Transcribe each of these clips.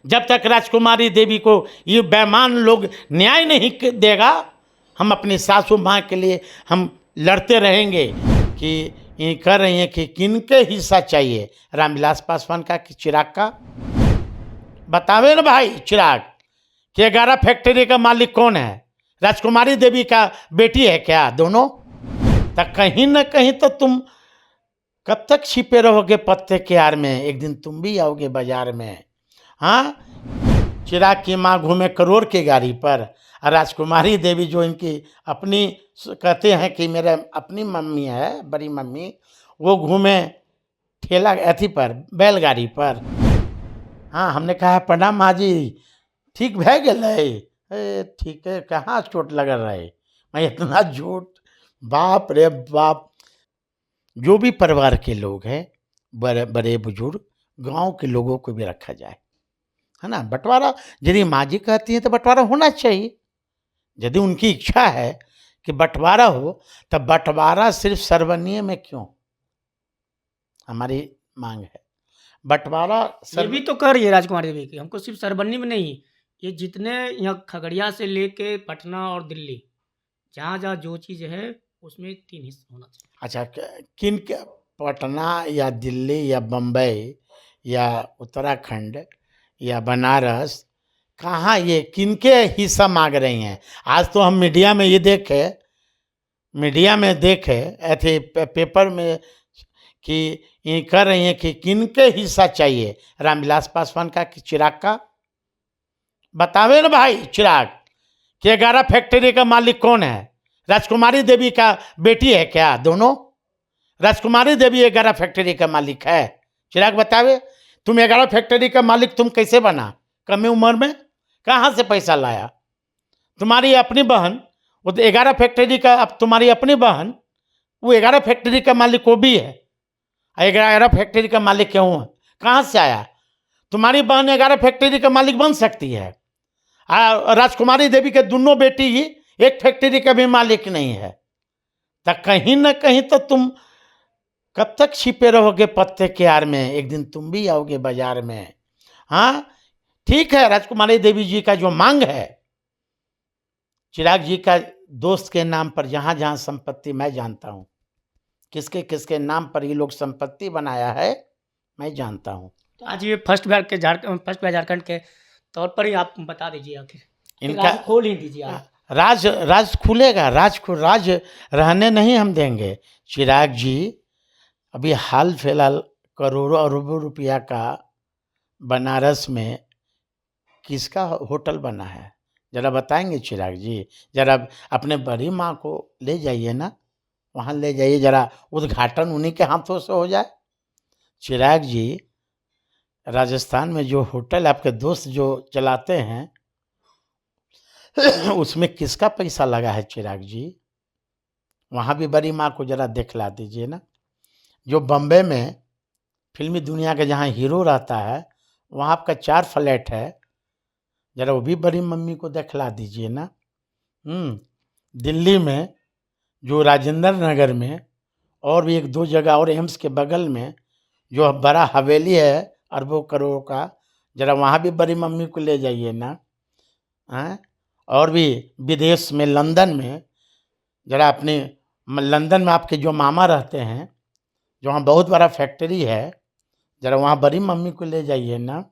जब तक राजकुमारी देवी को ये बेईमान लोग न्याय नहीं देगा, हम अपनी सासू माँ के लिए हम लड़ते रहेंगे। कि ये कह रही हैं कि किनके हिस्सा चाहिए, रामविलास पासवान का कि चिराग का? बतावे ना भाई चिराग कि 11 फैक्ट्री का मालिक कौन है? राजकुमारी देवी का बेटी है क्या दोनों? तक कहीं ना कहीं तो तुम कब तक छिपे रहोगे पत्ते के आड़ में? एक दिन तुम भी आओगे बाजार में। हाँ, चिराग की माँ घूमे करोड़ की गाड़ी पर, और राजकुमारी देवी जो इनकी अपनी कहते हैं कि मेरा अपनी मम्मी है, बड़ी मम्मी, वो घूमे ठेला अथी पर, बैलगाड़ी पर। हाँ, हमने कहा प्रणाम माँ जी, ठीक भै गए? ठीक है, कहाँ चोट लग रहे? मैं इतना झूठ, बाप रे बाप। जो भी परिवार के लोग हैं, बड़े बड़े बुजुर्ग, गांव के लोगों को भी रखा जाए, है ना। बंटवारा यदि माँ जी कहती हैं तो बंटवारा होना चाहिए। यदि उनकी इच्छा है कि बंटवारा हो, तब बंटवारा सिर्फ सर्वनीय में क्यों? हमारी मांग है बंटवारा ये भी तो कह रही है राजकुमारी देवी की, हमको सिर्फ सरबन्नी में नहीं, ये जितने यहाँ खगड़िया से लेके पटना और दिल्ली, जहाँ जहाँ जो चीज़ है उसमें 3 हिस्सा होना चाहिए। अच्छा, किन के? पटना या दिल्ली या बम्बई या उत्तराखंड या बनारस, कहाँ ये किनके हिस्सा मांग रही हैं? आज तो हम मीडिया में ये देखे ऐसे पेपर में कि ये कह रही हैं कि किनके हिस्सा चाहिए, रामविलास पासवान का कि चिराग का? बतावे ना भाई चिराग कि 11 फैक्ट्री का मालिक कौन है? राजकुमारी देवी का बेटी है क्या दोनों? राजकुमारी देवी 11 फैक्ट्री का मालिक है? चिराग बतावे, तुम 11 फैक्ट्री का मालिक तुम कैसे बना कम उम्र में? कहाँ से पैसा लाया? तुम्हारी अपनी बहन, वो 11 फैक्ट्री का, अब तुम्हारी अपनी बहन वो 11 फैक्ट्री का मालिक वो भी है। 11 फैक्ट्री का मालिक क्यों है? कहाँ से आया? तुम्हारी बहन 11 फैक्ट्री का मालिक बन सकती है। राजकुमारी देवी के दोनों बेटी ही एक फैक्ट्री का भी मालिक नहीं है। तक कहीं ना कहीं तो तुम कब तक छिपे रहोगे पत्ते के आड़ में? एक दिन तुम भी आओगे बाजार में। हाँ, ठीक है, राजकुमारी देवी जी का जो मांग है, चिराग जी का दोस्त के नाम पर जहां जहां संपत्ति, मैं जानता हूं किसके किसके नाम पर ये लोग संपत्ति बनाया है, मैं जानता हूं। तो आज ये फर्स्ट बार झारखंड के तौर पर ही आप बता दीजिए, आखिर इनका राज खोल ही दीजिए आप। राज खुलेगा, राज रहने नहीं हम देंगे। चिराग जी अभी हाल फिलहाल करोड़ों अरबों रुपया का बनारस में किसका होटल बना है, जरा बताएंगे चिराग जी? जरा अपने बड़ी माँ को ले जाइए ना, वहाँ ले जाइए, जरा उद्घाटन उन्हीं के हाथों से हो जाए। चिराग जी, राजस्थान में जो होटल आपके दोस्त जो चलाते हैं उसमें किसका पैसा लगा है चिराग जी? वहाँ भी बड़ी माँ को जरा दिखला दीजिए ना। जो बम्बे में फिल्मी दुनिया के जहाँ हीरो रहता है, वहाँ आपका 4 फ्लैट है, जरा वो भी बड़ी मम्मी को दिखला दीजिए ना। दिल्ली में जो राजेंद्र नगर में और भी 1-2 जगह और एम्स के बगल में जो बड़ा हवेली है अरबों करोड़ों का, जरा वहाँ भी बड़ी मम्मी को ले जाइए ना। हैं? और भी विदेश में लंदन में, जरा अपने लंदन में आपके जो मामा रहते हैं, जो वहाँ बहुत बड़ा फैक्ट्री है, जरा वहाँ बड़ी मम्मी को ले जाइए ना।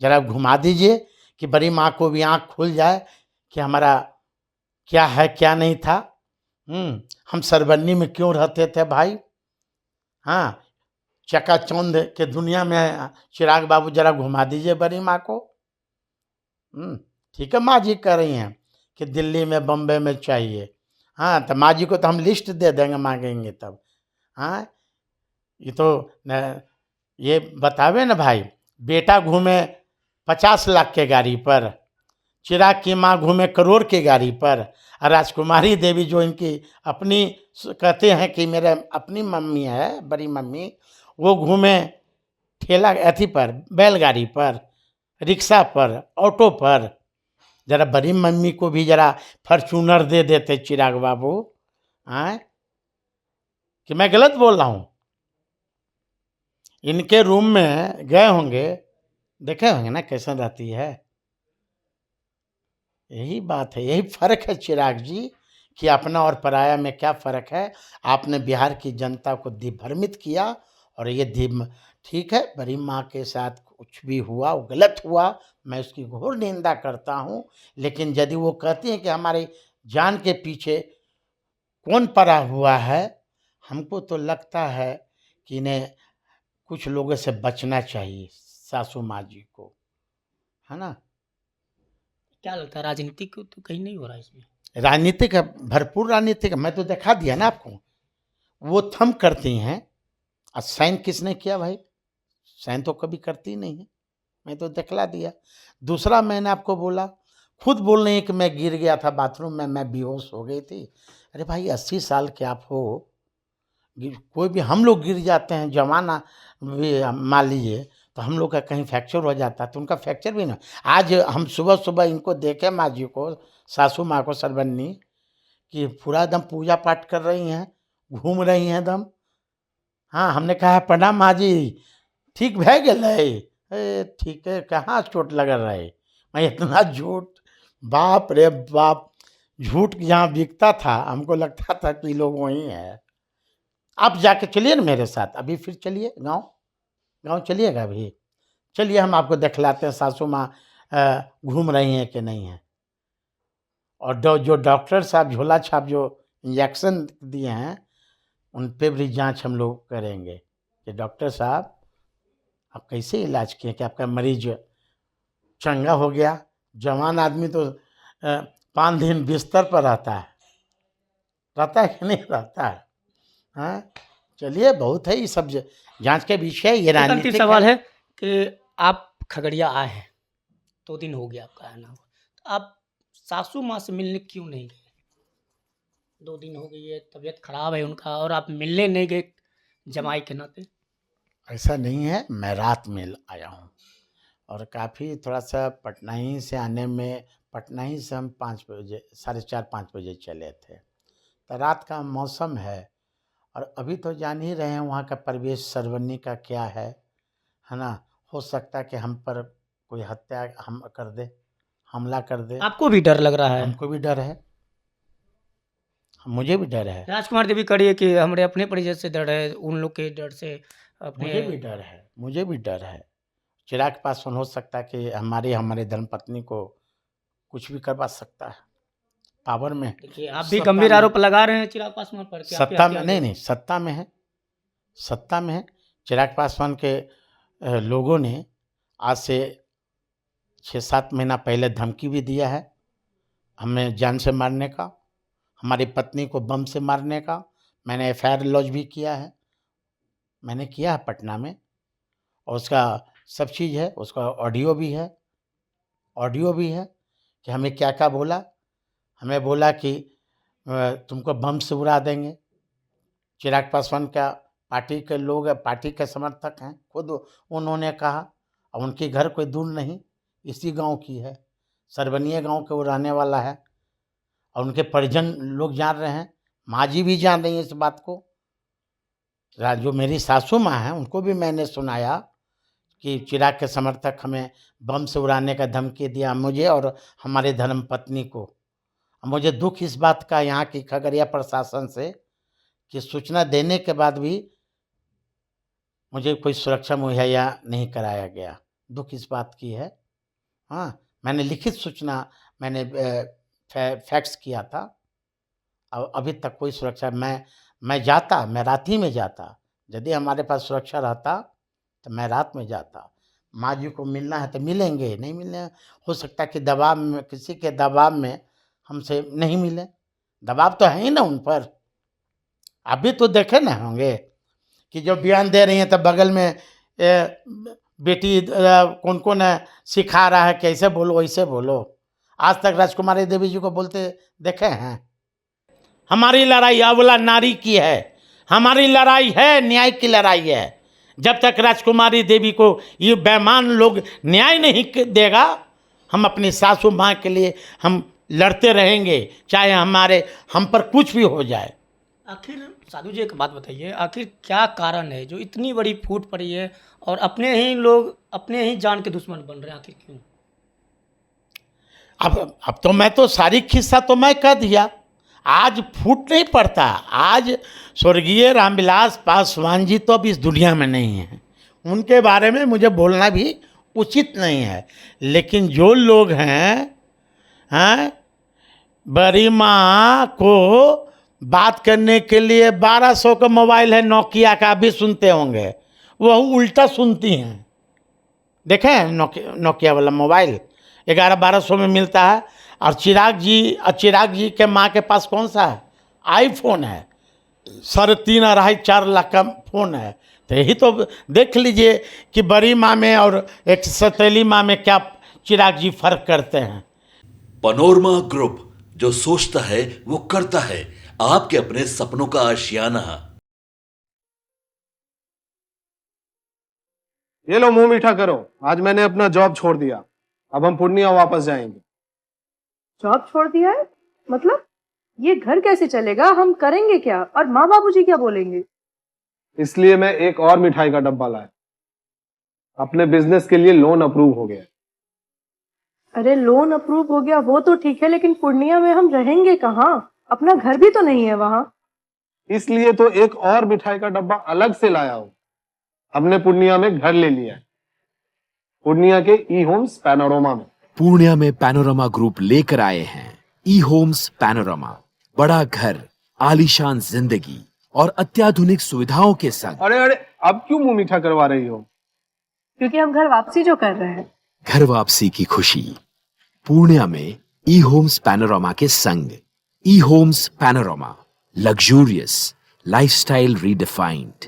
जरा घुमा दीजिए कि बड़ी माँ को भी आँख खुल जाए कि हमारा क्या है क्या नहीं था। हम सरबन्नी में क्यों रहते थे भाई? हाँ, चकाचौंध के दुनिया में चिराग बाबू जरा घुमा दीजिए बड़ी माँ को। ठीक है, माँ जी कह रही हैं कि दिल्ली में बम्बई में चाहिए। हाँ, तो माँ जी को तो हम लिस्ट दे देंगे, मांगेंगे तब। हाँ, ये तो ये बतावे ना भाई, बेटा घूमे 50 लाख के गाड़ी पर, चिराग की माँ घूमे करोड़ की गाड़ी पर, और राजकुमारी देवी जो इनकी अपनी कहते हैं कि मेरा अपनी मम्मी है, बड़ी मम्मी, वो घूमे ठेला अथी पर, बैलगाड़ी पर, रिक्शा पर, ऑटो पर। जरा बड़ी मम्मी को भी जरा फॉर्चूनर दे देते चिराग बाबू। हाँ, कि मैं गलत बोल रहा हूँ? इनके रूम में गए होंगे, देखे होंगे ना कैसे रहती है। यही बात है, यही फ़र्क है चिराग जी, कि अपना और पराया में क्या फ़र्क है। आपने बिहार की जनता को दिग्भ्रमित किया, और ये दिम ठीक है, बड़ी माँ के साथ कुछ भी हुआ वो गलत हुआ, मैं उसकी घोर निंदा करता हूँ। लेकिन यदि वो कहती हैं कि हमारी जान के पीछे कौन पड़ा हुआ है, हमको तो लगता है कि इन्हें कुछ लोगों से बचना चाहिए, सासू माँ जी को, है ना। क्या लगता है राजनीतिक तो कहीं नहीं हो रहा है इसमें? राजनीतिक है, भरपूर राजनीतिक है, मैं तो दिखा दिया ना आपको। वो थम करती हैं, और साइन किसने किया भाई? साइन तो कभी करती नहीं है, मैं तो दिखला दिया। दूसरा मैंने आपको बोला, खुद बोल रही है कि मैं गिर गया था बाथरूम में, मैं बेहोश हो गई थी। अरे भाई 80 साल के आप हो, कोई भी हम लोग गिर जाते हैं, जमाना भी मान लीजिए, तो हम लोग का कहीं फ्रैक्चर हो जाता है, तो उनका फ्रैक्चर भी ना। आज हम सुबह सुबह इनको देखे माँ जी को, सासू माँ को, सरबन्नी, कि पूरा एकदम पूजा पाठ कर रही हैं, घूम रही हैं एकदम। हाँ, हमने कहा प्रणाम माँ जी, ठीक भै गेलै? ठीक है, कहाँ चोट लगल रहे? मैं इतना झूठ, बाप रे बाप, झूठ यहाँ बिकता था, हमको लगता था कि लोग वही हैं। आप जाके चलिए ना मेरे साथ, अभी फिर चलिए गाँव, गाँव चलिएगा अभी? चलिए हम आपको दिखलाते हैं सासू माँ घूम रही हैं कि नहीं हैं। और जो डॉक्टर साहब झोला छाप जो इंजेक्शन दिए हैं, उन पे भी जांच हम लोग करेंगे कि डॉक्टर साहब आप कैसे इलाज किए कि आपका मरीज चंगा हो गया। जवान आदमी तो 5 दिन बिस्तर पर रहता है कि नहीं रहता है? हाँ, चलिए बहुत है ये सब जांच के विषय, ये एक अंतिम राजनीतिक सवाल है। है कि आप खगड़िया आए हैं, 2 दिन हो गया आपका आना हुआ, तो आप सासू माँ से मिलने क्यों नहीं गए? 2 दिन हो गई है, तबीयत खराब है उनका और आप मिलने नहीं गए जमाई के नाते? ऐसा नहीं है, मैं रात में आया हूँ, और काफ़ी थोड़ा सा पटना ही से आने में, पटना ही से हम 5 बजे, 4:30-5 बजे चले थे, तो रात का मौसम है, और अभी तो जान ही रहे हैं वहाँ का परिवेश सरवनी का क्या है ना। हो सकता है कि हम पर कोई हत्या हम कर दे, हमला कर दे। आपको भी डर लग रहा है? हमको भी डर है, मुझे भी डर है, राजकुमार देवी कड़ी है कि हमारे अपने परिजन से डर है, उन लोग के डर से अपने मुझे भी डर है, मुझे भी डर है। चिराग पासवान हो सकता है कि हमारे धर्मपत्नी को कुछ भी करवा सकता है, पावर में है, देखिए आप भी सत्ता गंभीर में, आरोप लगा रहे हैं चिराग पासवान पर कि आपके सत्ता में हथियार नहीं थे। नहीं, सत्ता में है, सत्ता में है। चिराग पासवान के लोगों ने आज से 6-7 महीना पहले धमकी भी दिया है, हमें जान से मारने का, हमारी पत्नी को बम से मारने का। मैंने एफआईआर लॉन्च भी किया है, मैंने किया है पटना में, और उसका सब चीज़ है, उसका ऑडियो भी है, ऑडियो भी है कि हमें क्या क्या बोला। हमें बोला कि तुमको बम से उड़ा देंगे। चिराग पासवान का पार्टी के लोग, पार्टी के समर्थक हैं, खुद उन्होंने कहा, और उनके घर कोई दूर नहीं, इसी गांव की है, सरवनिया गांव के वो रहने वाला है, और उनके परिजन लोग जान रहे हैं, माँ जी भी जान रही हैं इस बात को। जो मेरी सासू माँ हैं उनको भी मैंने सुनाया कि चिराग के समर्थक हमें बम से उड़ाने का धमकी दिया, मुझे और हमारे धर्मपत्नी को। मुझे दुख इस बात का यहाँ की खगड़िया प्रशासन से, कि सूचना देने के बाद भी मुझे कोई सुरक्षा मुहैया नहीं कराया गया, दुख इस बात की है। हाँ, मैंने लिखित सूचना, मैंने फैक्स किया था, और अभी तक कोई सुरक्षा, मैं जाता, मैं रात ही में जाता, यदि हमारे पास सुरक्षा रहता तो मैं रात में जाता। माँ जी को मिलना है तो मिलेंगे, नहीं मिलने हो सकता है कि दबाव में, किसी के दबाव में हमसे नहीं मिले, दबाव तो है ही ना उन पर। आप भी तो देखे ना होंगे कि जो बयान दे रही हैं तो बगल में बेटी कौन कौन सिखा रहा है, कैसे बोलो वैसे बोलो। आज तक राजकुमारी देवी जी को बोलते देखे हैं? हमारी लड़ाई अबला नारी की है, हमारी लड़ाई है, न्याय की लड़ाई है। जब तक राजकुमारी देवी को ये बेईमान लोग न्याय नहीं देगा, हम अपनी सासू माँ के लिए हम लड़ते रहेंगे, चाहे हम पर कुछ भी हो जाए। आखिर साधु जी एक बात बताइए, आखिर क्या कारण है जो इतनी बड़ी फूट पड़ी है और अपने ही लोग अपने ही जान के दुश्मन बन रहे हैं, आखिर क्यों? अब तो मैं तो सारी किस्सा तो मैं कह दिया। आज फूट नहीं पड़ता। आज स्वर्गीय रामविलास पासवान जी तो अब इस दुनिया में नहीं हैं, उनके बारे में मुझे बोलना भी उचित नहीं है। लेकिन जो लोग हैं बड़ी माँ को बात करने के लिए 1200 का मोबाइल है नोकिया का, भी सुनते होंगे, वह उल्टा सुनती हैं। देखें हैं नोकिया वाला मोबाइल 1100-1200 में मिलता है। और चिराग जी के माँ के पास कौन सा है? आईफोन है, 3.5-4 लाख का फ़ोन है। तो यही तो देख लीजिए कि बड़ी माँ में और एक सतीली माँ में क्या चिराग जी फर्क करते हैं। पैनोरमा ग्रुप, जो सोचता है वो करता है। आपके अपने सपनों का आशियाना। ये लो मुंह मीठा करो, आज मैंने अपना जॉब छोड़ दिया, अब हम पूर्णिया वापस जाएंगे। जॉब छोड़ दिया है? मतलब ये घर कैसे चलेगा? हम करेंगे क्या? और माँ बाबूजी क्या बोलेंगे? इसलिए मैं एक और मिठाई का डब्बा लाया। अपने बिजनेस के लिए लोन अप्रूव हो गया। अरे लोन अप्रूव हो गया वो तो ठीक है, लेकिन पूर्णिया में हम रहेंगे कहाँ? अपना घर भी तो नहीं है वहाँ। इसलिए तो एक और मिठाई का डब्बा अलग से लाया हूँ। हमने पूर्णिया में घर ले लिया है, पूर्णिया के ई होम्स पैनोरमा में। पूर्णिया में पैनोरमा ग्रुप लेकर आए हैं ई होम्स पैनोरमा। बड़ा घर, आलीशान जिंदगी और अत्याधुनिक सुविधाओं के संग। अरे अब क्यों मुंह मीठा करवा रही हो? क्योंकि हम घर वापसी जो कर रहे हैं। घर वापसी की खुशी पूर्णिया में ई होम्स पैनोरमा के संग। E homes panorama, luxurious lifestyle redefined.